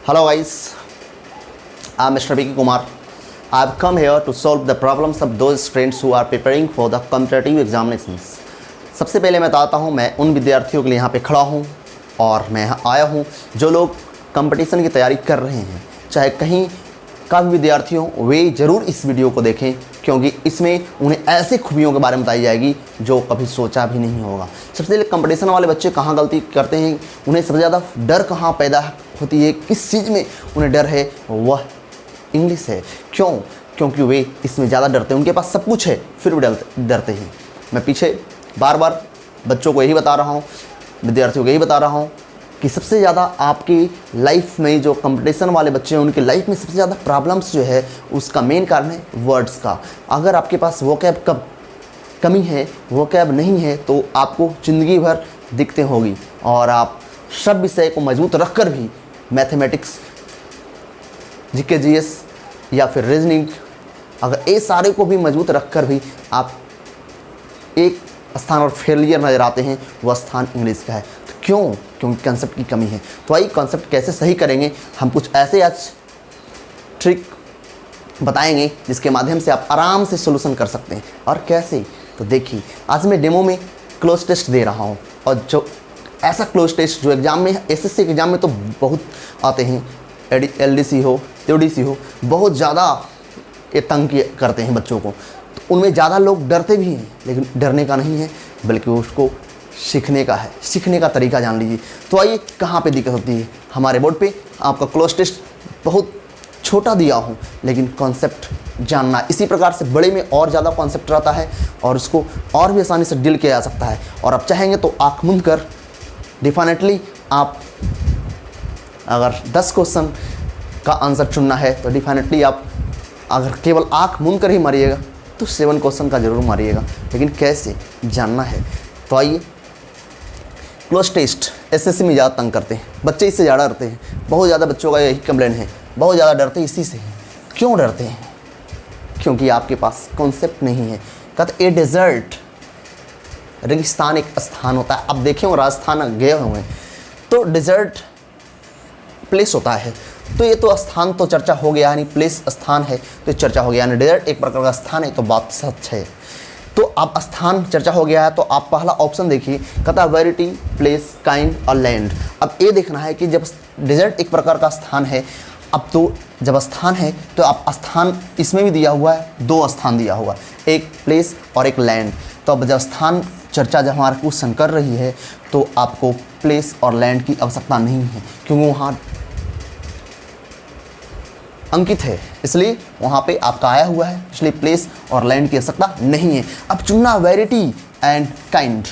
Hello guys, I'm Mr. Vicky Kumar. I've come here to solve the problems of those students who are preparing for the competitive examinations. सबसे पहले मैं बताता हूँ, मैं उन विद्यार्थियों के लिए यहाँ पे खड़ा हूँ और मैं यहाँ आया हूँ जो लोग कंपटीशन की तैयारी कर रहे हैं। चाहे कहीं का भी विद्यार्थी हो, वे ज़रूर इस वीडियो को देखें क्योंकि इसमें उन्हें ऐसे खूबियों के बारे में बताई जाएगी जो कभी सोचा भी नहीं होगा। सबसे पहले कंपटीशन वाले बच्चे कहाँ गलती करते हैं, उन्हें सबसे ज़्यादा डर कहाँ पैदा होती है, किस चीज़ में उन्हें डर है, वह इंग्लिश है। क्यों? क्योंकि वे इसमें ज़्यादा डरते हैं। उनके पास सब कुछ है फिर भी डरते हैं। मैं पीछे बार बार बच्चों को यही बता रहा हूँ, विद्यार्थियों को यही बता रहा हूँ कि सबसे ज़्यादा आपकी लाइफ में जो कंपटीशन वाले बच्चे हैं उनकी लाइफ में सबसे ज़्यादा प्रॉब्लम्स जो है उसका मेन कारण है वर्ड्स का। अगर आपके पास वोकैब का कमी है, वोकैब नहीं है, तो आपको ज़िंदगी भर दिक्कतें होगी और आप सब विषय को मजबूत रख कर भी मैथमेटिक्स, जीके जीएस या फिर रीजनिंग, अगर ये सारे को भी मजबूत रख कर भी आप एक स्थान और फेलियर नज़र आते हैं, वह स्थान इंग्लिश का है। तो क्यों? क्योंकि कंसेप्ट की कमी है। तो आइए कंसेप्ट कैसे सही करेंगे, हम कुछ ऐसे आज ट्रिक बताएंगे जिसके माध्यम से आप आराम से सोल्यूशन कर सकते हैं। और कैसे? तो देखिए, आज मैं डेमो में क्लोज टेस्ट दे रहा हूँ और जो ऐसा क्लोज टेस्ट जो एग्ज़ाम में, एसएससी के एग्ज़ाम में तो बहुत आते हैं, एलडीसी हो, यूडीसी हो, बहुत ज़्यादा ये तंग करते हैं बच्चों को। तो उनमें ज़्यादा लोग डरते भी हैं, लेकिन डरने का नहीं है बल्कि उसको सीखने का है। सीखने का तरीका जान लीजिए। तो आइए, कहाँ पे दिक्कत होती है। हमारे बोर्ड पे आपका क्लोज टेस्ट बहुत छोटा दिया हूँ, लेकिन कॉन्सेप्ट जानना, इसी प्रकार से बड़े में और ज़्यादा कॉन्सेप्ट रहता है और उसको और भी आसानी से डील किया जा सकता है। और आप चाहेंगे तो आँख मूंद कर डेफिनेटली आप, अगर 10 क्वेश्चन का आंसर चुनना है तो डेफिनेटली आप अगर केवल आँख मूंद कर ही मारिएगा तो 7 क्वेश्चन का ज़रूर मारिएगा। लेकिन कैसे जानना है, तो आइए। क्लोज टेस्ट एसएससी में ज़्यादा तंग करते हैं बच्चे, इससे ज़्यादा डरते हैं। बहुत ज़्यादा बच्चों का यही कंप्लेन है, बहुत ज़्यादा डरते हैं इसी से। क्यों डरते हैं? क्योंकि आपके पास कॉन्सेप्ट नहीं है। कहते ए डेजर्ट, रेगिस्तान एक स्थान होता है। अब देखें, वो राजस्थान गए हुए हैं तो डेजर्ट प्लेस होता है, तो ये तो स्थान तो चर्चा हो गया, यानी प्लेस स्थान है तो चर्चा हो गया, यानी डेजर्ट एक प्रकार का स्थान है, तो बात सच है। तो आप स्थान चर्चा हो गया है तो आप पहला ऑप्शन देखिए, कहता है वैरायटी, प्लेस, काइंड और लैंड। अब ये देखना है कि जब डेजर्ट एक प्रकार का स्थान है, अब तो जब स्थान है तो आप स्थान इसमें भी दिया हुआ है, 2 स्थान दिया हुआ, एक प्लेस और एक लैंड। तो अब जब स्थान चर्चा जब हमारा क्वेश्चन कर रही है तो आपको प्लेस और लैंड की आवश्यकता नहीं है क्योंकि वहाँ अंकित है, इसलिए वहाँ पे आपका आया हुआ है, इसलिए प्लेस और लैंड की आवश्यकता नहीं है। अब चुनना वैरायटी एंड काइंड।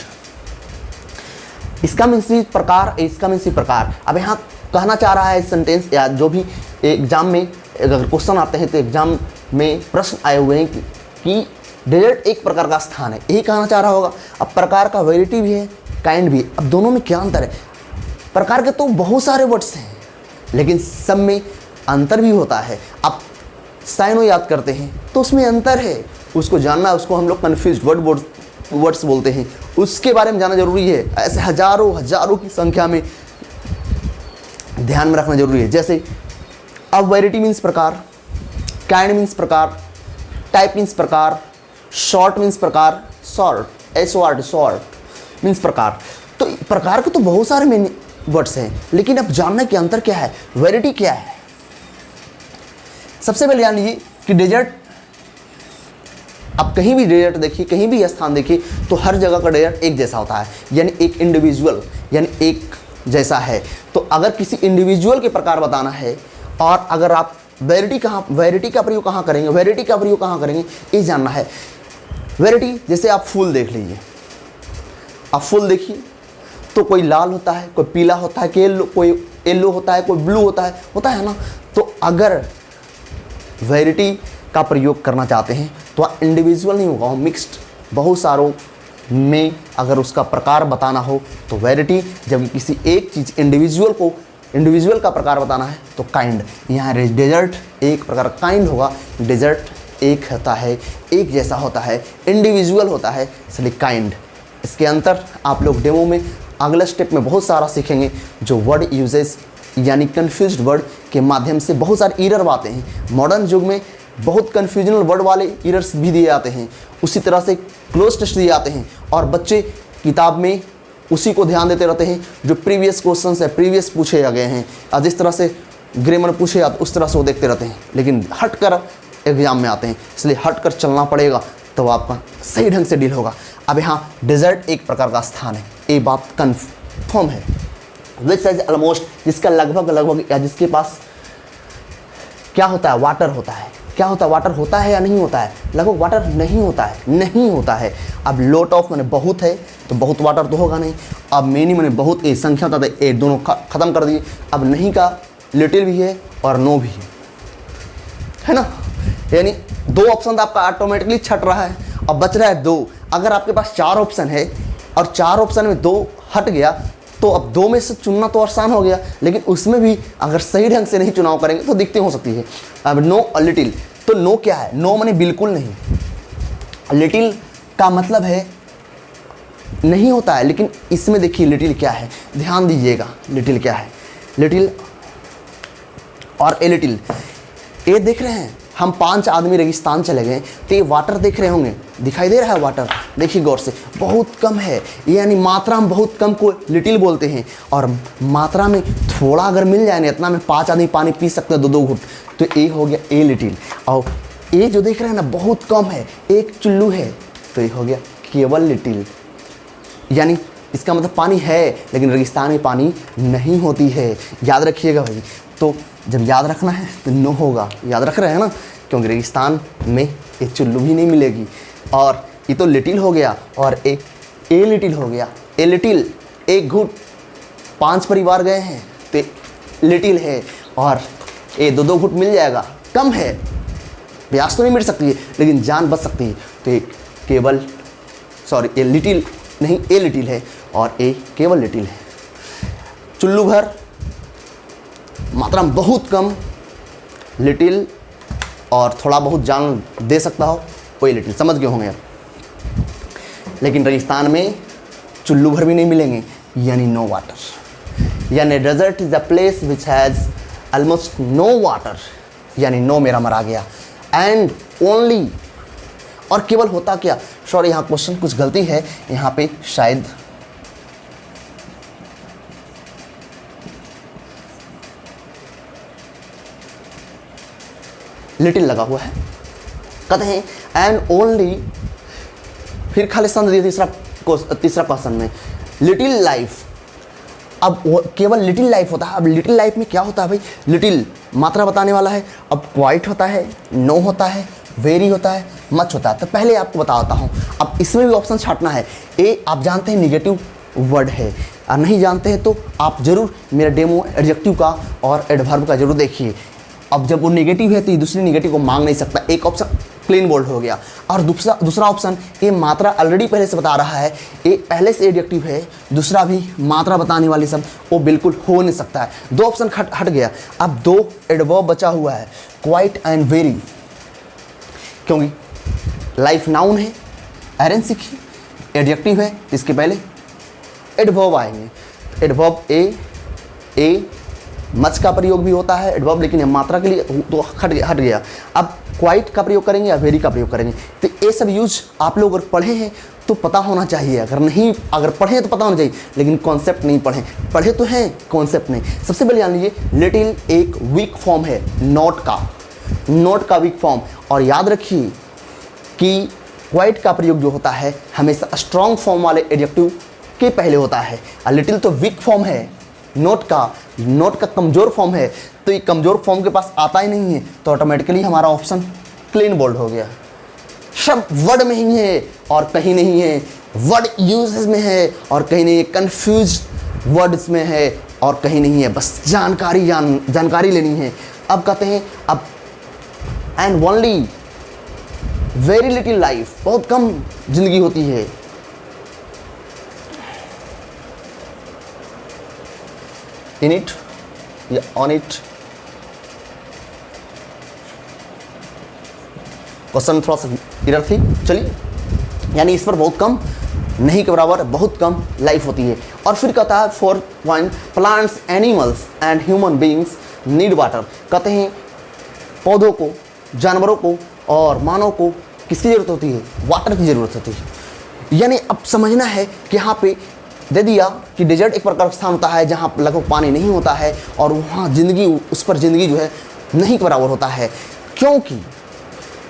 इसका मीन्स प्रकार, इसका मीन्स प्रकार। अब यहाँ कहना चाह रहा है सेंटेंस, या जो भी एग्जाम में अगर क्वेश्चन आते हैं तो एग्जाम में प्रश्न आए हुए हैं कि डेजर्ट एक प्रकार का स्थान है, यही कहना चाह रहा होगा। अब प्रकार का वैरायटी भी है, काइंड भी है। अब दोनों में क्या अंतर है? प्रकार के तो बहुत सारे वर्ड्स हैं, लेकिन सब में अंतर भी होता है। आप साइनो याद करते हैं तो उसमें अंतर है, उसको जानना, उसको हम लोग कन्फ्यूज वर्ड्स बोलते हैं, उसके बारे में जानना जरूरी है। ऐसे हजारों की संख्या में ध्यान में रखना जरूरी है। जैसे अब वैरायटी मीन्स प्रकार, काइंड मीन्स प्रकार, टाइप मीन्स प्रकार, शॉर्ट मीन्स प्रकार, शॉर्ट मीन्स प्रकार। तो प्रकार के तो बहुत सारे वर्ड्स हैं, लेकिन अब जानने के अंतर क्या है, वैरायटी क्या है। सबसे पहले जान लीजिए कि डेजर्ट, आप कहीं भी डेजर्ट देखिए, कहीं भी स्थान देखिए, तो हर जगह का डेजर्ट एक जैसा होता है, यानी एक इंडिविजुअल, यानी एक जैसा है। तो अगर किसी इंडिविजुअल के प्रकार बताना है, और अगर आप वैरायटी का प्रयोग कहाँ करेंगे, ये जानना है। वैरायटी, जैसे आप फूल देख लीजिए, आप फूल देखिए तो कोई लाल होता है, कोई पीला होता है, कोई येलो होता है, कोई ब्लू होता है ना। तो अगर वैरायटी का प्रयोग करना चाहते हैं तो आप इंडिविजुअल नहीं होगा, मिक्स्ड, बहुत सारों में अगर उसका प्रकार बताना हो तो वैरायटी। जब किसी एक चीज़ इंडिविजुअल का प्रकार बताना है तो काइंड। यहाँ डेजर्ट एक प्रकार काइंड होगा, डेजर्ट एक होता है, एक जैसा होता है, इंडिविजुअल होता है, इसलिए काइंड। इसके अंतर आप लोग डेमो में अगले स्टेप में बहुत सारा सीखेंगे, जो वर्ड यूजेस यानी कन्फ्यूज्ड वर्ड के माध्यम से बहुत सारे एरर आते हैं। मॉडर्न युग में बहुत कन्फ्यूजनल वर्ड वाले एरर्स भी दिए जाते हैं, उसी तरह से क्लोज टेस्ट दिए जाते हैं और बच्चे किताब में उसी को ध्यान देते रहते हैं जो प्रीवियस क्वेश्चन है, प्रीवियस पूछे गए हैं, और जिस तरह से ग्रामर पूछे जाते उस तरह से वो देखते रहते हैं, लेकिन हट कर एग्जाम में आते हैं। इसलिए हट कर चलना पड़ेगा तो आपका सही ढंग से डील होगा। अब यहाँ डेजर्ट एक प्रकार का स्थान है, ये बात कन्फर्म है। विच इज ऑलमोस्ट, जिसका लगभग या जिसके पास क्या होता है, वाटर होता है। क्या होता है, वाटर होता है या नहीं होता है? लगभग वाटर नहीं होता है, नहीं होता है। अब लोट ऑफ मैंने बहुत है तो बहुत वाटर तो होगा नहीं। अब मेनी मैंने बहुत ए संख्या था, ये दोनों ख़त्म कर दिए। अब नहीं का लिटिल भी है और नो भी है ना, यानी 2 ऑप्शन तो आपका ऑटोमेटिकली छट रहा है। अब बच रहा है 2। अगर आपके पास 4 ऑप्शन है और 4 ऑप्शन में 2 हट गया तो अब 2 में से चुनना तो आसान हो गया, लेकिन उसमें भी अगर सही ढंग से नहीं चुनाव करेंगे तो दिक्कतें हो सकती है। अब नो और लिटिल, तो नो क्या है? नो माने बिल्कुल नहीं। लिटिल का मतलब है नहीं होता है, लेकिन इसमें देखिए लिटिल क्या है, ध्यान दीजिएगा। लिटिल क्या है? लिटिल और ए लिटिल, ये देख रहे हैं हम 5 आदमी रेगिस्तान चले गए तो ये वाटर देख रहे होंगे, दिखाई दे रहा है वाटर, देखिए गौर से, बहुत कम है, यानी मात्रा में बहुत कम को लिटिल बोलते हैं। और मात्रा में थोड़ा अगर मिल जाए ना, इतना में 5 आदमी पानी पी सकते हैं 2-2 घुट, तो ये हो गया ए लिटिल। और ये जो देख रहे हैं ना बहुत कम है, एक चुल्लू है, तो ये हो गया केवल लिटिल। यानी इसका मतलब पानी है लेकिन रेगिस्तान में पानी नहीं होती है, याद रखिएगा भाई। तो जब याद रखना है तो नो होगा, याद रख रहे हैं ना, क्योंकि रेगिस्तान में एक चुल्लू भी नहीं मिलेगी। और ये तो लिटिल हो गया और एक ए लिटिल हो गया। ए लिटिल एक घुट 5 परिवार गए हैं तो लिटिल है, और ए 2-2 घुट मिल जाएगा, कम है, प्यास तो नहीं मिट सकती है लेकिन जान बच सकती है। तो एक केवल ए लिटिल नहीं, ए लिटिल है और ए केवल लिटिल है। चुल्लू भर मात्रा में बहुत कम, लिटिल और थोड़ा बहुत जान दे सकता हो, कोई लिटिल, समझ गए होंगे आप। लेकिन रेगिस्तान में चुल्लू भर भी नहीं मिलेंगे, यानी नो वाटर। यानी desert is a place which has almost no water, यानी नो मेरा मरा गया। एंड ओनली, और केवल होता क्या, सॉरी यहाँ क्वेश्चन कुछ गलती है, यहाँ पे शायद लिटिल लगा हुआ है, कहते हैं एंड ओनली, फिर खालिस्तान दिया तीसरा क्वेश्चन में लिटिल लाइफ। अब केवल लिटिल लाइफ होता है। अब लिटिल लाइफ में क्या होता है भाई? लिटिल मात्रा बताने वाला है। अब क्वाइट होता है, नो होता है, वेरी होता है, मच होता है। तो पहले आपको बताता हूँ। अब इसमें भी ऑप्शन छाटना है। ए आप जानते हैं निगेटिव वर्ड है, और नहीं जानते हैं तो आप ज़रूर मेरा डेमो एडजेक्टिव का और एडवर्ब का जरूर देखिए। अब जब वो नेगेटिव है तो ये दूसरी नेगेटिव को मांग नहीं सकता। एक ऑप्शन प्लेन बोल्ड हो गया, और दूसरा ऑप्शन ये मात्रा ऑलरेडी पहले से बता रहा है, ये पहले से एडजेक्टिव है, दूसरा भी मात्रा बताने वाली सब वो बिल्कुल हो नहीं सकता है। 2 ऑप्शन हट गया। अब 2 एडवर्ब बचा हुआ है, क्वाइट एंड वेरी, क्योंकि लाइफ नाउन है, एरन सीखी, एडजेक्टिव है, इसके पहले एडवर्ब आएंगे। एडवर्ब ए मच का प्रयोग भी होता है एडवर्ब, लेकिन मात्रा के लिए तो हट गया। अब क्वाइट का प्रयोग करेंगे या वेरी का प्रयोग करेंगे। तो ये सब यूज आप लोग अगर पढ़े हैं तो पता होना चाहिए, अगर पढ़े तो पता होना चाहिए, लेकिन कॉन्सेप्ट नहीं पढ़े तो हैं, कॉन्सेप्ट नहीं। सबसे पहले जान लीजिए लिटिल एक वीक फॉर्म है नॉट का वीक फॉर्म। और याद रखिए कि क्वाइट का प्रयोग जो होता है हमेशा स्ट्रॉन्ग फॉर्म वाले एडजेक्टिव के पहले होता है, और लिटिल तो वीक फॉर्म है, नोट का कमज़ोर फॉर्म है, तो ये कमज़ोर फॉर्म के पास आता ही नहीं है, तो ऑटोमेटिकली हमारा ऑप्शन क्लीन बोल्ड हो गया। शब्द वर्ड में ही है और कहीं नहीं है, वर्ड यूजेस में है और कहीं नहीं है, कन्फ्यूज वर्ड्स में है और कहीं नहीं है, बस जानकारी लेनी है। अब कहते हैं अब and only very little life, बहुत कम जिंदगी होती है। इन इट या ऑन इट, क्वेश्चन थोड़ा सा इधर थी, चलिए, यानी इस पर बहुत कम नहीं के बराबर, बहुत कम लाइफ होती है। और फिर कहता है 4 point, plants, animals and human beings need water. कहते हैं पौधों को, जानवरों को और मानव को किसकी ज़रूरत होती है? वाटर की ज़रूरत होती है। यानी अब समझना है कि यहाँ पे दे दिया कि डेजर्ट एक प्रकार का स्थान होता है जहाँ लगभग पानी नहीं होता है और वहाँ ज़िंदगी, उस पर ज़िंदगी जो है नहीं के बराबर होता है। क्योंकि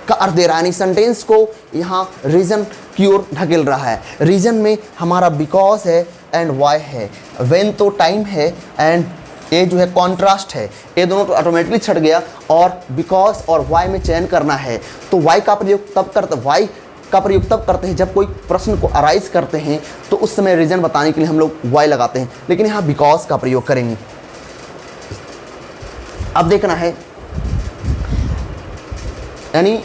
का अर्थ दे रहा है, यानी सेंटेंस को यहाँ रीज़न की ओर ढकेल रहा है। रीज़न में हमारा बिकॉज है एंड वाई है, व्हेन तो टाइम है एंड ये जो है कॉन्ट्रास्ट है। ये दोनों तो ऑटोमेटिकली छट गया और बिकॉज और वाई में चयन करना है। तो वाई का प्रयोग तब करते हैं जब कोई प्रश्न को अराइज करते हैं, तो उस समय रीज़न बताने के लिए हम लोग वाई लगाते हैं, लेकिन यहाँ बिकॉज का प्रयोग करेंगे। अब देखना है, यानी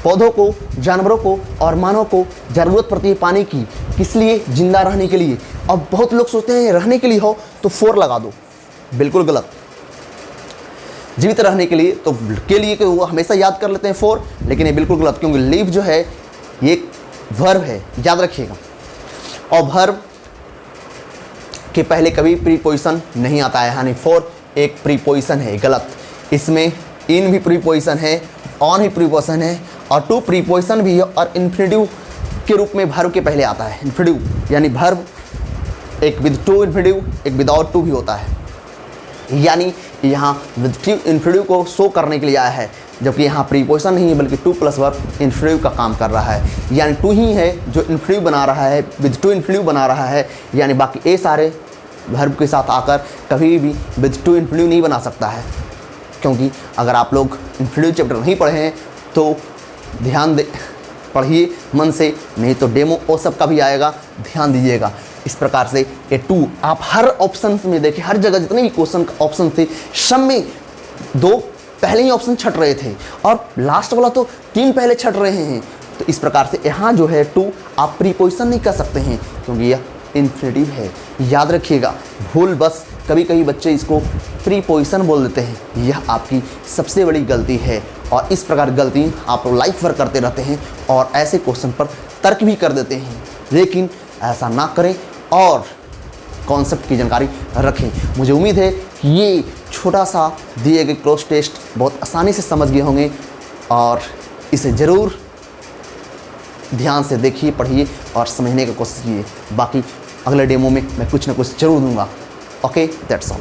पौधों को, जानवरों को और मानव को ज़रूरत पड़ती है पानी की, किस लिए? जिंदा रहने के लिए। अब बहुत लोग सोचते हैं रहने के लिए हो तो 4 लगा दो, बिल्कुल गलत। जीवित रहने के लिए तो के लिए कि वो हमेशा याद कर लेते हैं 4, लेकिन ये बिल्कुल गलत, क्योंकि लिव जो है ये एक वर्ब है, याद रखिएगा। और वर्ब के पहले कभी प्रीपोजिशन नहीं आता है, यानी 4 एक प्रीपोजिशन है, गलत। इसमें इन भी प्रीपोजिशन है, ऑन ही प्रीपोजिशन है और टू प्रीपोजिशन भी है, और इन्फिनिटिव के रूप में वर्ब के पहले आता है। इन्फिनिटिव यानी वर्ब एक विद टू इन्फिनिटिव, एक विदाउट टू भी होता है। यानी यहाँ विद टू इन्फिनिटिव को शो करने के लिए आया है, जबकि यहाँ प्रीपोजिशन नहीं है बल्कि टू प्लस वर्ब इन्फिनिटिव का काम कर रहा है। यानी टू ही है जो इन्फिनिटिव बना रहा है, विद टू इन्फिनिटिव बना रहा है। यानी बाकी ये सारे वर्ब के साथ आकर कभी भी विद टू इन्फिनिटिव नहीं बना सकता है। क्योंकि अगर आप लोग इन्फिनिटिव चैप्टर नहीं पढ़े हैं तो ध्यान दे पढ़िए मन से, नहीं तो डेमो वो सब का भी आएगा, ध्यान दीजिएगा। इस प्रकार से ये 2 आप हर ऑप्शन में देखें, हर जगह जितने भी क्वेश्चन का ऑप्शन थे, सब में 2 पहले ही ऑप्शन छट रहे थे और लास्ट वाला तो 3 पहले छट रहे हैं। तो इस प्रकार से यहाँ जो है 2 आप प्रीपोजिशन नहीं कर सकते हैं, क्योंकि यह इन्फिनिटिव है। याद रखिएगा, भूल बस कभी कभी बच्चे इसको प्रीपोजिशन बोल देते हैं, यह आपकी सबसे बड़ी गलती है। और इस प्रकार गलती आप लाइफ भर करते रहते हैं और ऐसे क्वेश्चन पर तर्क भी कर देते हैं, लेकिन ऐसा ना करें और कॉन्सेप्ट की जानकारी रखें। मुझे उम्मीद है कि ये छोटा सा दिए गए क्रॉस टेस्ट बहुत आसानी से समझ गए होंगे और इसे ज़रूर ध्यान से देखिए, पढ़िए और समझने की कोशिश कीजिए। बाकी अगले डेमो में मैं कुछ ना कुछ ज़रूर दूंगा। Okay, that's all.